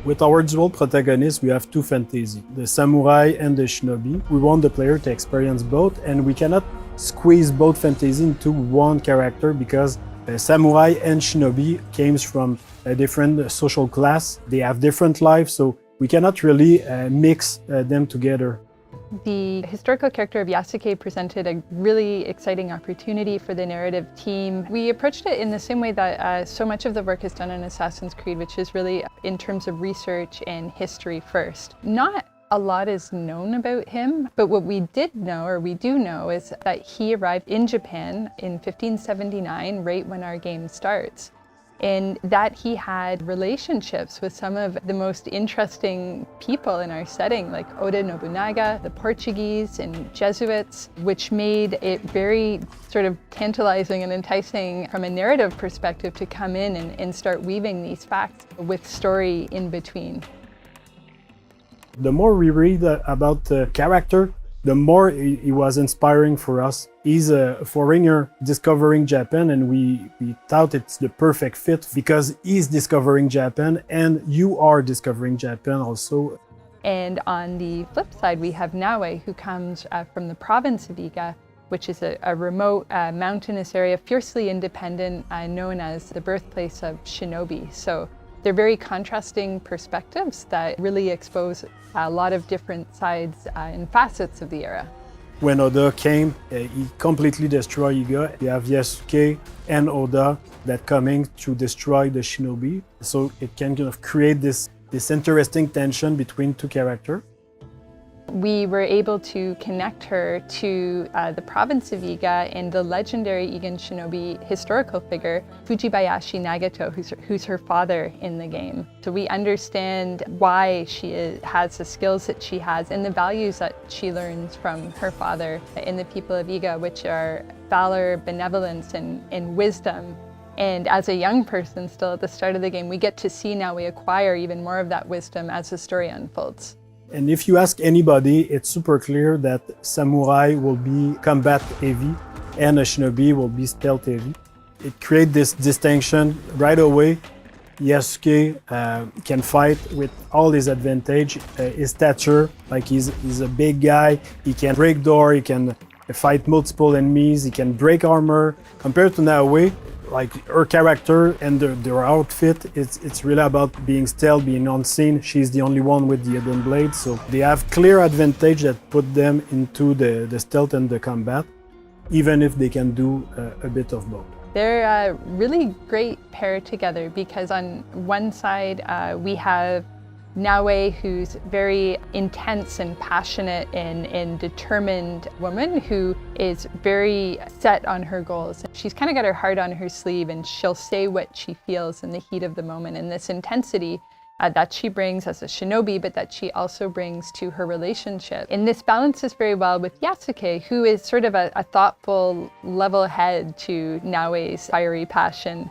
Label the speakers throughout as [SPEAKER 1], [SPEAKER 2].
[SPEAKER 1] With our dual protagonists, we have two fantasy, the samurai and the shinobi. We want the player to experience both, and we cannot squeeze both fantasy into one character because samurai and shinobi came from a different social class. They have different lives, so we cannot really mix them together.
[SPEAKER 2] The historical character of Yasuke presented a really exciting opportunity for the narrative team. We approached it in the same way that so much of the work is done in Assassin's Creed, which is really in terms of research and history first. Not a lot is known about him, but what we did know, or we do know, is that he arrived in Japan in 1579, right when our game starts. And that he had relationships with some of the most interesting people in our setting, like Oda Nobunaga, the Portuguese, and Jesuits, which made it very sort of tantalizing and enticing from a narrative perspective to come in and start weaving these facts with story in between.
[SPEAKER 1] The more we read about the character, the more he was inspiring for us. He's a foreigner discovering Japan, and we thought it's the perfect fit because he's discovering Japan and you are discovering Japan also.
[SPEAKER 2] And on the flip side, we have Naoe, who comes from the province of Iga, which is a remote mountainous area, fiercely independent, known as the birthplace of shinobi. So they're very contrasting perspectives that really expose a lot of different sides and facets of the era.
[SPEAKER 1] When Oda came, he completely destroyed Iga. You have Yasuke and Oda that coming to destroy the shinobi. So it can kind of create this interesting tension between two characters.
[SPEAKER 2] We were able to connect her to the province of Iga and the legendary Igan shinobi historical figure, Fujibayashi Nagato, who's her father in the game. So we understand why she has the skills that she has and the values that she learns from her father in the people of Iga, which are valor, benevolence, and wisdom. And as a young person still at the start of the game, we get to see now we acquire even more of that wisdom as the story unfolds.
[SPEAKER 1] And if you ask anybody, it's super clear that samurai will be combat heavy and a shinobi will be stealth heavy. It creates this distinction right away. Yasuke can fight with all his advantage, his stature, like he's a big guy, he can break door, he can fight multiple enemies, he can break armor. Compared to Naoe, like her character and their outfit, it's really about being stealth, being unseen. She's the only one with the hidden blade, so they have clear advantage that put them into the stealth and the combat, even if they can do a bit of both.
[SPEAKER 2] They're a really great pair together because on one side we have Naoe, who's very intense and passionate and determined woman who is very set on her goals. She's kind of got her heart on her sleeve and she'll say what she feels in the heat of the moment. And this intensity that she brings as a shinobi, but that she also brings to her relationship. And this balances very well with Yasuke, who is sort of a thoughtful, level head to Naoe's fiery passion.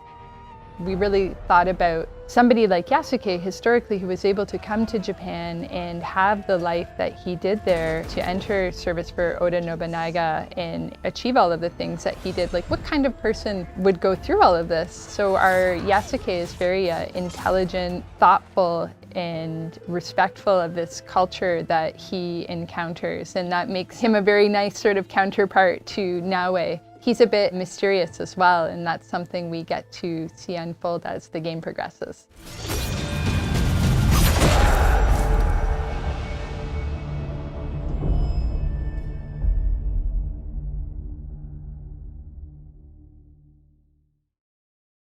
[SPEAKER 2] We really thought about somebody like Yasuke historically who was able to come to Japan and have the life that he did there, to enter service for Oda Nobunaga and achieve all of the things that he did. Like, what kind of person would go through all of this? So our Yasuke is very intelligent, thoughtful, and respectful of this culture that he encounters, and that makes him a very nice sort of counterpart to Naoe. He's a bit mysterious as well, and that's something we get to see unfold as the game progresses.